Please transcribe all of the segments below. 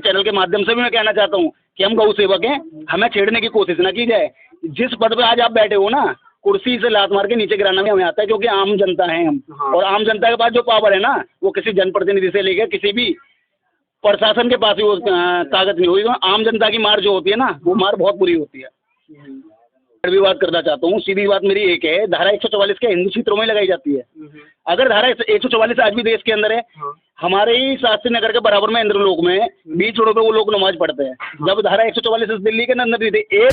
Channel के माध्यम से भी मैं कहना चाहता हूँ कि हम गौ सेवक हैं, हमें छेड़ने की कोशिश ना की जाए। जिस पद पे आज आप बैठे हो ना, कुर्सी से लात मार के नीचे गिराना भी हमें आता है, क्योंकि आम जनता है हम। हाँ। और आम जनता के पास जो पावर है ना, वो किसी जनप्रतिनिधि से लेकर किसी भी प्रशासन के पास भी वो ताकत नहीं होगी। तो आम जनता की मार जो होती है ना, वो मार बहुत बुरी होती है। भी बात करना चाहता हूँ, सीधी बात मेरी एक है, धारा 144 के हिंदू क्षेत्रों में लगाई जाती है। अगर धारा 144 आज भी देश के अंदर है, हमारे ही शास्त्री नगर के बराबर में इंद्रलोक में 20 रोड पे वो लोग नमाज पढ़ते हैं। जब धारा 144 दिल्ली के अंदर नहीं थी। एक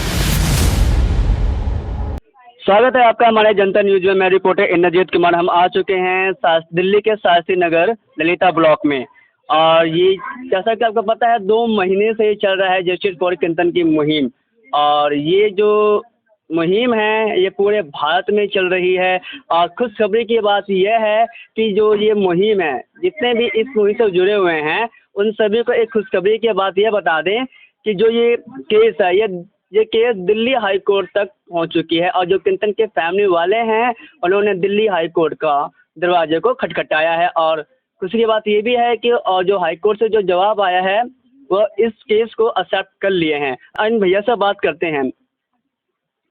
स्वागत है आपका हमारे जनता न्यूज में। मैं रिपोर्टर इंद्रजीत कुमार। हम आ चुके हैं दिल्ली के शास्त्री नगर ललिता ब्लॉक में, और ये जैसा कि आपको पता है 2 महीने से ही चल रहा है जस्टिस फॉर क्लिंटन की मुहिम। और ये जो मुहिम है ये पूरे भारत में चल रही है। और खुशखबरी की बात यह है कि जो ये मुहिम है, जितने भी इस मुहिम से जुड़े हुए हैं उन सभी को एक खुशखबरी की बात यह बता दें कि जो ये केस है ये केस दिल्ली हाई कोर्ट तक पहुंच चुकी है। और जो क्लिंटन के फैमिली वाले हैं उन्होंने दिल्ली हाई कोर्ट का दरवाजे को खटखटाया है। और खुशी की बात ये भी है कि जो हाई कोर्ट से जो जवाब आया है वो इस केस को एक्सेप्ट कर लिए हैं। इन भैया से बात करते हैं।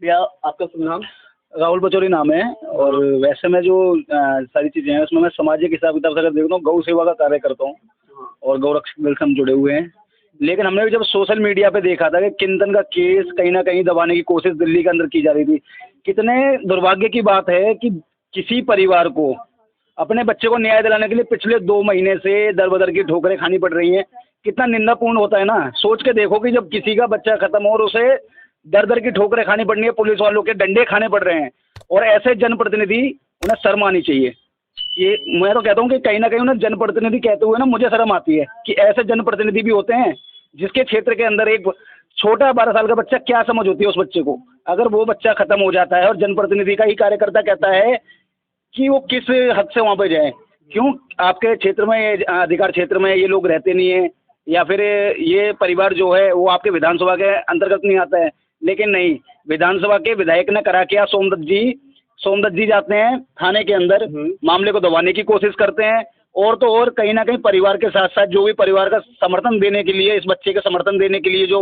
भैया आपका शुभ नाम? राहुल पचौरी नाम है। और वैसे मैं जो सारी चीज़ें हैं उसमें मैं सामाजिक हिसाब किताब से अगर देखता हूँ, गौ सेवा का कार्य करता हूँ और गौरक्षक दल से हम जुड़े हुए हैं। लेकिन हमने भी जब सोशल मीडिया पे देखा था कि क्लिंटन का केस कहीं ना कहीं दबाने की कोशिश दिल्ली के अंदर की जा रही थी, कितने दुर्भाग्य की बात है कि किसी परिवार को अपने बच्चे को न्याय दिलाने के लिए पिछले 2 महीने से दर बदर की ठोकरें खानी पड़ रही हैं। कितना निंदापूर्ण होता है ना। सोच के देखो कि जब किसी का बच्चा खत्म हो और उसे दर दर की ठोकरें खानी पड़ रही है, पुलिस वालों के डंडे खाने पड़ रहे हैं, और ऐसे जनप्रतिनिधि उन्हें शर्म आनी चाहिए। ये मैं तो कहता हूँ कि कहीं ना कहीं उन्हें जनप्रतिनिधि कहते हुए ना मुझे शर्म आती है कि ऐसे जनप्रतिनिधि भी होते हैं जिसके क्षेत्र के अंदर एक छोटा 12 साल का बच्चा, क्या समझ होती है उस बच्चे को। अगर वो बच्चा खत्म हो जाता है और जनप्रतिनिधि का ही कार्यकर्ता कहता है कि वो किस हद से वहाँ पे जाए, क्यों आपके क्षेत्र में, अधिकार क्षेत्र में ये लोग रहते नहीं है, या फिर ये परिवार जो है वो आपके विधानसभा के अंतर्गत नहीं आता है। लेकिन नहीं, विधानसभा के विधायक ने करा किया, सोमदत्त जी जाते हैं थाने के अंदर, मामले को दबाने की कोशिश करते हैं। और तो और कहीं ना कहीं परिवार के साथ साथ जो भी परिवार का समर्थन देने के लिए, इस बच्चे का समर्थन देने के लिए जो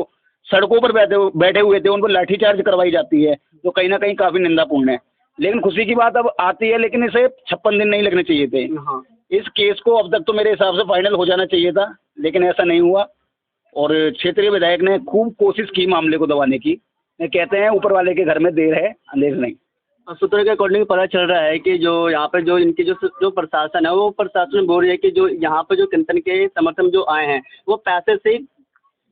सड़कों पर बैठे हुए थे उनको लाठीचार्ज करवाई जाती है, जो कहीं ना कहीं काफी निंदापूर्ण है। लेकिन खुशी की बात अब आती है, लेकिन इसे 56 दिन नहीं लगने चाहिए थे। इस केस को अब तक तो मेरे हिसाब से फाइनल हो जाना चाहिए था, लेकिन ऐसा नहीं हुआ। और क्षेत्रीय विधायक ने खूब कोशिश की मामले को दबाने की। कहते हैं ऊपर वाले के घर में देर है अंधेर नहीं। सूत्रों के अकॉर्डिंग पता चल रहा है कि जो यहाँ पे जो इनकी जो प्रशासन है वो प्रशासन बोल रही है कि जो यहाँ पे जो क्लिंटन के समर्थन जो आए हैं वो पैसे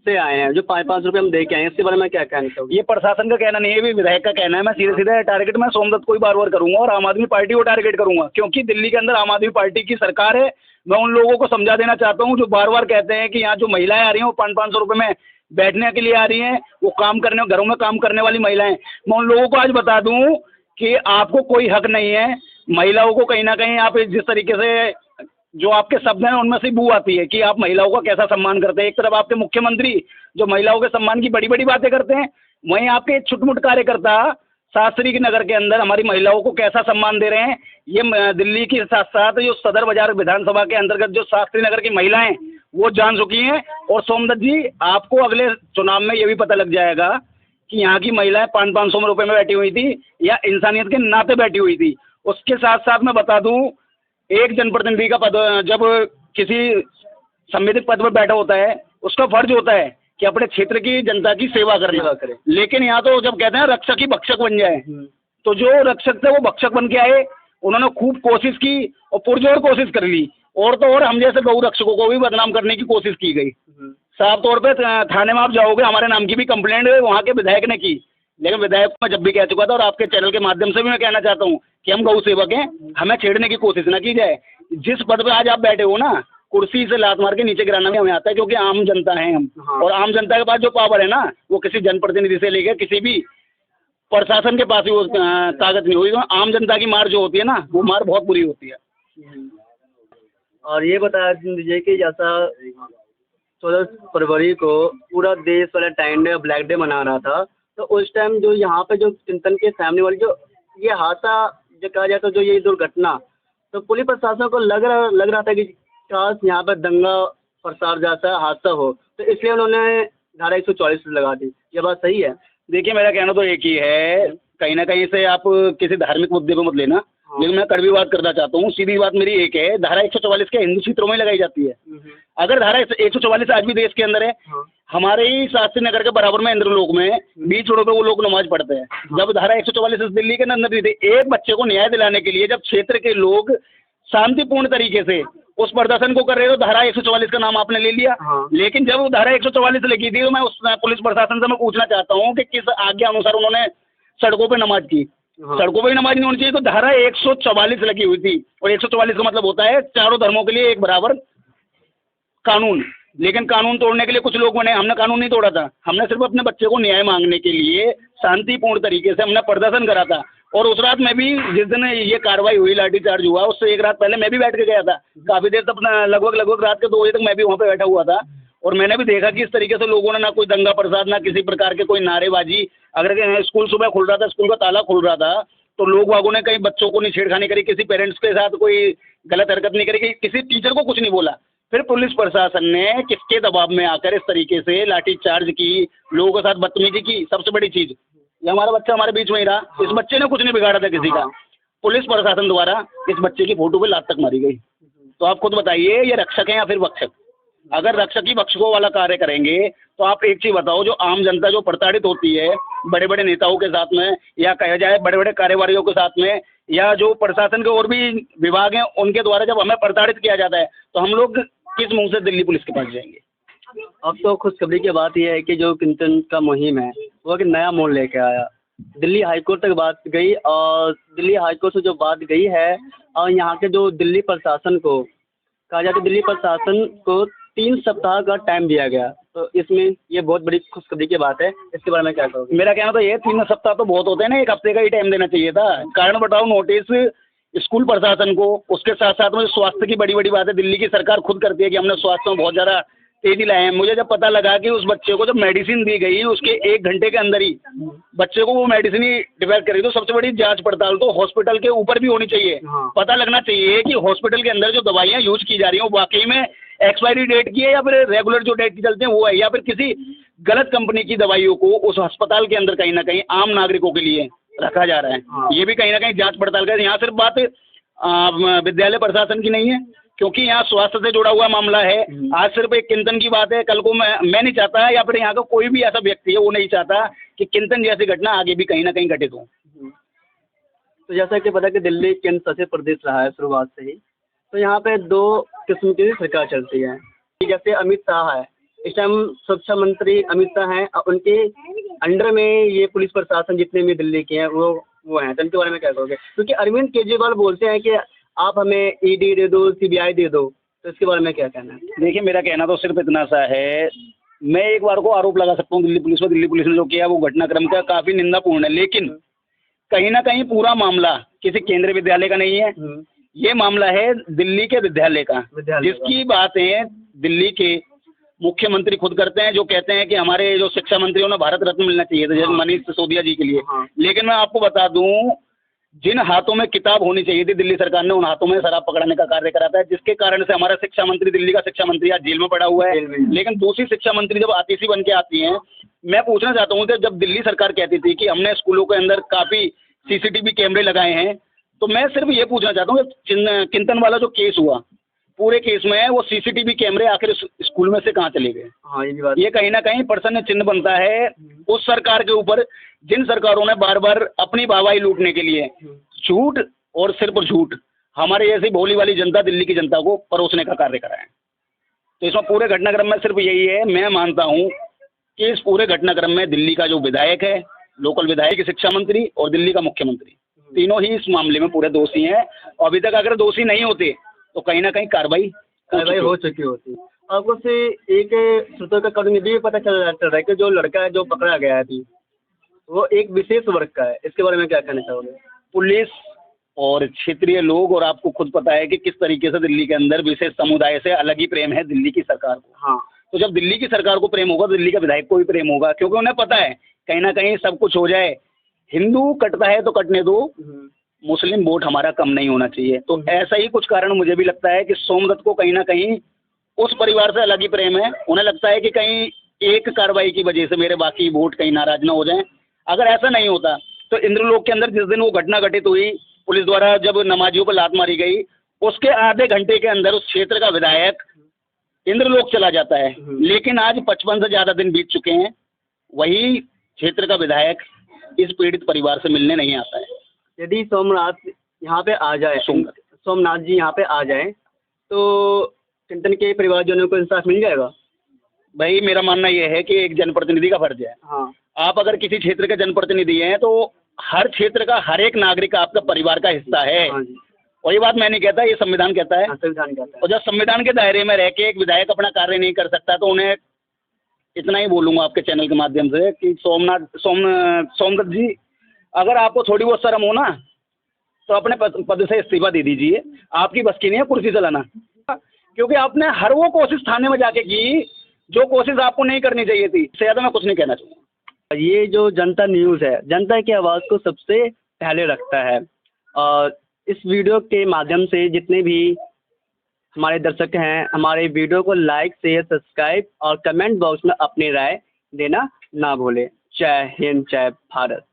से आए हैं, जो 5-5 रुपये हम दे के आए हैं। इसके बारे में क्या कहना चाहोगे? ये प्रशासन का कहना नहीं है, ये विधायक का कहना है। मैं सीधे टारगेट मैं सोमदत्त को ही बार बार करूंगा और आम आदमी पार्टी को टारगेट करूंगा, क्योंकि दिल्ली के अंदर आम आदमी पार्टी की सरकार है। मैं उन लोगों को समझा देना चाहता हूँ जो बार बार कहते हैं कि यहाँ जो महिलाएं आ रही हैं वो 500-500 रुपये में बैठने के लिए आ रही हैं, वो घरों में काम करने वाली महिलाएं। मैं उन लोगों को आज बता दूं कि आपको कोई हक नहीं है। महिलाओं को कहीं ना कहीं आप जिस तरीके से जो आपके शब्द हैं उनमें से बू आती है कि आप महिलाओं का कैसा सम्मान करते हैं। एक तरफ आपके मुख्यमंत्री जो महिलाओं के सम्मान की बड़ी बड़ी बातें करते हैं, वहीं आपके छुटमुट कार्यकर्ता शास्त्री की नगर के अंदर हमारी महिलाओं को कैसा सम्मान दे रहे हैं। ये दिल्ली के साथ साथ जो सदर बाजार विधानसभा के अंतर्गत जो शास्त्री नगर की महिलाएं वो जान चुकी हैं। और सोमदत्त जी, आपको अगले चुनाव में ये भी पता लग जाएगा कि यहाँ की महिलाएं 500-500 रुपये में बैठी हुई थी या इंसानियत के नाते बैठी हुई थी। उसके साथ साथ मैं बता दूं, एक जनप्रतिनिधि का पद जब किसी संवैधानिक पद पर बैठा होता है उसका फर्ज होता है कि अपने क्षेत्र की जनता की सेवा करे। लेकिन यहाँ तो जब कहते हैं रक्षक ही भक्षक बन जाए, तो जो रक्षक थे वो भक्षक बन के आए। उन्होंने खूब कोशिश की और पुरजोर कोशिश कर ली, और तो और हम जैसे गौ रक्षकों को भी बदनाम करने की कोशिश की गई। साफ तौर पे थाने में आप जाओगे, हमारे नाम की भी कंप्लेंट वहाँ के विधायक ने की। लेकिन विधायक को मैं जब भी कह चुका था, और आपके चैनल के माध्यम से भी मैं कहना चाहता हूँ कि हम गौ सेवक हैं, हमें छेड़ने की कोशिश ना की जाए। जिस पद पे आज आप बैठे हो ना, कुर्सी से लात मार के नीचे गिराना भी हमें आता है, क्योंकि आम जनता है हम। और आम जनता के पास जो पावर है ना, वो किसी जनप्रतिनिधि से लेकर किसी भी प्रशासन के पास भी वो ताकत नहीं होगी। आम जनता की मार जो होती है ना, वो मार बहुत बुरी होती है। और ये बता दीजिए कि जैसा 16 फरवरी को पूरा देश वाला टाइम डे ब्लैक डे मना रहा था, तो उस टाइम जो यहाँ पे जो क्लिंटन के फैमिली वाली जो ये हादसा जो कहा जाए तो जो ये दुर्घटना, तो पुलिस प्रशासन को लग रहा था कि काश यहाँ पर दंगा फसाद जैसा हादसा हो, तो इसलिए उन्होंने धारा 144 लगा दी। ये बात सही है? देखिए मेरा कहना तो एक ही है, कहीं ना कहीं से आप किसी धार्मिक मुद्दे पे मत लेना। हाँ। लेकिन मैं कड़वी बात करना चाहता हूँ, सीधी बात मेरी एक है, धारा 144 के हिंदू क्षेत्रों में लगाई जाती है। अगर धारा 144 आज भी देश के अंदर है, हाँ। हमारे ही शास्त्री नगर के बराबर में इंद्रलोक में बीच रोड पे वो लोग नमाज पढ़ते हैं। जब धारा 144 इस दिल्ली के अंदर नहीं थी, एक बच्चे को न्याय दिलाने के लिए जब क्षेत्र के लोग शांतिपूर्ण तरीके से उस प्रदर्शन को कर रहे हो, धारा 144 का नाम आपने ले लिया। हाँ। लेकिन जब वो धारा 144 लगी थी तो मैं उस पुलिस प्रशासन से मैं पूछना चाहता हूँ कि किस आज्ञा अनुसार उन्होंने सड़कों पे नमाज की। हाँ। सड़कों पे नमाज नहीं होनी चाहिए, तो धारा 144 लगी हुई थी, और 144 का मतलब होता है चारों धर्मों के लिए एक बराबर कानून। लेकिन कानून तोड़ने के लिए कुछ लोग बने, हमने कानून नहीं तोड़ा था, हमने सिर्फ अपने बच्चे को न्याय मांगने के लिए शांतिपूर्ण तरीके से हमने प्रदर्शन करा था। और उस रात में भी, जिस दिन ये कार्रवाई हुई, लाठीचार्ज हुआ, उससे एक रात पहले मैं भी बैठ के गया था, काफ़ी देर तक, अपना लगभग रात के 2 बजे तक मैं भी वहाँ पे बैठा हुआ था। और मैंने भी देखा कि इस तरीके से लोगों ने ना कोई दंगा प्रसाद, ना किसी प्रकार के कोई नारेबाजी। अगर स्कूल सुबह खुल रहा था, स्कूल का ताला खुल रहा था, तो लोग वागों ने कहीं बच्चों को नहीं छेड़खानी करी, किसी पेरेंट्स के साथ कोई गलत हरकत नहीं करी, किसी टीचर को कुछ नहीं बोला। फिर पुलिस प्रशासन ने किसके दबाव में आकर इस तरीके से लाठीचार्ज की, लोगों के साथ बदतमीजी की। सबसे बड़ी चीज़, ये हमारा बच्चा हमारे बीच में ही रहा, इस बच्चे ने कुछ नहीं बिगाड़ा था किसी का। पुलिस प्रशासन द्वारा इस बच्चे की फोटो पे लात तक मारी गई। तो आप खुद बताइए, ये रक्षक है या फिर भक्षक? अगर रक्षक ही भक्षकों वाला कार्य करेंगे तो आप एक चीज़ बताओ, जो आम जनता जो प्रताड़ित होती है बड़े बड़े नेताओं के साथ में, या कहा जाए बड़े बड़े कारोबारियों के साथ में, या जो प्रशासन के और भी विभाग हैं उनके द्वारा जब हमें प्रताड़ित किया जाता है, तो हम लोग किस मुंह से दिल्ली पुलिस के पास जाएंगे? अब तो खुशखबरी की बात यह है कि जो किंतन का मुहिम है वो एक नया मोड़ लेके आया। दिल्ली हाईकोर्ट तक बात गई, और दिल्ली हाईकोर्ट से जो बात गई है, और यहाँ के जो दिल्ली प्रशासन को कहा जाए, तो दिल्ली प्रशासन को 3 सप्ताह का टाइम दिया गया। तो इसमें ये बहुत बड़ी खुशखबरी की बात है। इसके बारे में क्या कहोगे? मेरा कहना तो ये, 3 सप्ताह तो बहुत होते हैं ना, 1 हफ्ते का ही टाइम देना चाहिए था। कारण बताओ, नोटिस स्कूल प्रशासन को, उसके साथ साथ में स्वास्थ्य की बड़ी बड़ी बात है, दिल्ली की सरकार खुद करती है कि हमने स्वास्थ्य में बहुत ज़्यादा तेजी लाए हैं। मुझे जब पता लगा कि उस बच्चे को जब मेडिसिन दी गई, उसके 1 घंटे के अंदर ही बच्चे को वो मेडिसिन ही डिवेल्प करी, तो सबसे बड़ी जांच पड़ताल तो हॉस्पिटल के ऊपर भी होनी चाहिए। हाँ। पता लगना चाहिए कि हॉस्पिटल के अंदर जो दवाइयाँ यूज की जा रही हैं वो वाकई में एक्सपायरी डेट की है, या फिर रेगुलर जो डेट की चलते हैं वो है, या फिर किसी गलत कंपनी की दवाइयों को उस अस्पताल के अंदर कहीं ना कहीं आम नागरिकों के लिए रखा जा रहा है। हाँ। ये भी कहीं ना कहीं जांच पड़ताल का। यहाँ सिर्फ बात विद्यालय प्रशासन की नहीं है, क्योंकि यहाँ स्वास्थ्य से जुड़ा हुआ मामला है। आज सिर्फ एक किंतन की बात है, कल को मैं नहीं चाहता, या फिर यहाँ का कोई भी ऐसा व्यक्ति है वो नहीं चाहता कि किंतन जैसी घटना आगे भी कहीं ना कहीं घटित हो। तो जैसा कि पता कि दिल्ली केंद्र शासित प्रदेश रहा है शुरुआत से ही, तो यहाँ पे 2 किस्म की सरकार चलती है। जैसे अमित शाह है, इस टाइम सुरक्षा मंत्री अमित शाह हैं, उनके अंडर में ये पुलिस प्रशासन जितने भी दिल्ली के हैं वो हैं। तो इनके बारे में क्या कहोगे? क्योंकि अरविंद केजरीवाल बोलते हैं कि आप हमें ईडी दे दो, सीबीआई दे दो, तो इसके बारे में क्या कहना है? देखिए मेरा कहना तो सिर्फ इतना सा है, मैं एक बार को आरोप लगा सकता हूँ दिल्ली पुलिस पर, दिल्ली पुलिस ने जो किया वो घटनाक्रम का काफ़ी निंदापूर्ण है, लेकिन कहीं ना कहीं पूरा मामला किसी केंद्रीय विद्यालय का नहीं है। ये मामला है दिल्ली के विद्यालय का, जिसकी बातें दिल्ली के मुख्यमंत्री खुद करते हैं, जो कहते हैं कि हमारे जो शिक्षा मंत्री उन्हें भारत रत्न मिलना चाहिए था, जैसे मनीष सिसोदिया जी के लिए। लेकिन मैं आपको बता दूं, जिन हाथों में किताब होनी चाहिए थी दिल्ली सरकार ने उन हाथों में शराब पकड़ाने का कार्य कराता है, जिसके कारण से हमारा शिक्षा मंत्री, दिल्ली का शिक्षा मंत्री आज जेल में पड़ा हुआ है। लेकिन दूसरी शिक्षा मंत्री जब आतिशी बन के आती हैं, मैं पूछना चाहता हूँ कि जब दिल्ली सरकार कहती थी कि हमने स्कूलों के अंदर काफ़ी CCTV कैमरे लगाए हैं, तो मैं सिर्फ ये पूछना चाहता हूँ कि किंतन वाला जो केस हुआ, पूरे केस में वो CCTV कैमरे आखिर स्कूल में से कहाँ चले गए? हाँ, ये भी बात। ये कहीं ना कहीं प्रश्न चिन्ह बनता है उस सरकार के ऊपर, जिन सरकारों ने बार बार अपनी वाहवाही लूटने के लिए झूठ और सिर्फ झूठ हमारे जैसी भोली वाली जनता, दिल्ली की जनता को परोसने का कार्य करा है। तो इसमें पूरे घटनाक्रम में सिर्फ यही है, मैं मानता हूँ कि इस पूरे घटनाक्रम में दिल्ली का जो विधायक है, लोकल विधायक, शिक्षा मंत्री और दिल्ली का मुख्यमंत्री, तीनों ही इस मामले में पूरे दोषी हैं। और अभी तक अगर दोषी नहीं होते तो कहीं ना कहीं कार्रवाई हो चुकी होती। आपको से एक श्रोता का कभी भी पता चल रहा है कि जो लड़का है जो पकड़ा गया है अभी, वो एक विशेष वर्ग का है। इसके बारे में क्या कहना चाहोगे? पुलिस और क्षेत्रीय लोग, और आपको खुद पता है कि किस तरीके से दिल्ली के अंदर विशेष समुदाय से अलग ही प्रेम है दिल्ली की सरकार को। हाँ, तो जब दिल्ली की सरकार को प्रेम होगा, दिल्ली का विधायक को भी प्रेम होगा, क्योंकि उन्हें पता है कहीं ना कहीं सब कुछ हो जाए, हिंदू कटता है तो कटने दो, मुस्लिम वोट हमारा कम नहीं होना चाहिए। तो ऐसा ही कुछ कारण मुझे भी लगता है कि सोमदत्त को कहीं ना कहीं उस परिवार से अलग ही प्रेम है। उन्हें लगता है कि कहीं एक कार्रवाई की वजह से मेरे बाकी वोट कहीं नाराज ना हो जाएं। अगर ऐसा नहीं होता तो इंद्रलोक के अंदर जिस दिन वो घटना घटित हुई, पुलिस द्वारा जब नमाजियों पर लात मारी गई, उसके आधे घंटे के अंदर उस क्षेत्र का विधायक इंद्रलोक चला जाता है। लेकिन आज 55 से ज़्यादा दिन बीत चुके हैं, वही क्षेत्र का विधायक इस पीड़ित परिवार से मिलने नहीं आता है। यदि सोमनाथ यहाँ पे आ जाए, सोमनाथ जी यहाँ पे आ जाए, तो चिंतन के परिवारजनों को इंसाफ मिल जाएगा? भाई मेरा मानना यह है कि एक जनप्रतिनिधि का फर्ज है। हाँ। आप अगर किसी क्षेत्र के जनप्रतिनिधि हैं तो हर क्षेत्र का हर एक नागरिक आपका परिवार का हिस्सा है। हाँ जी। और ये बात मैं नहीं कहता, ये संविधान कहता है। हाँ, संविधान कहता है। और जब संविधान के दायरे में रह के एक विधायक अपना कार्य नहीं कर सकता तो उन्हें इतना ही बोलूँगा आपके चैनल के माध्यम से कि सोमदत्त जी, अगर आपको थोड़ी बहुत शर्म हो ना तो अपने पद से इस्तीफा दे दीजिए। आपकी बस की नहीं है कुर्सी चलाना, क्योंकि आपने हर वो कोशिश थाने में जाके की जो कोशिश आपको नहीं करनी चाहिए थी। इससे ज़्यादा मैं कुछ नहीं कहना चाहूँगा। ये जो जनता न्यूज़ है, जनता की आवाज़ को सबसे पहले रखता है। और इस वीडियो के माध्यम से जितने भी हमारे दर्शक हैं, हमारे वीडियो को लाइक, शेयर, सब्सक्राइब और कमेंट बॉक्स में अपनी राय देना ना भूलें। जय हिंद, जय भारत।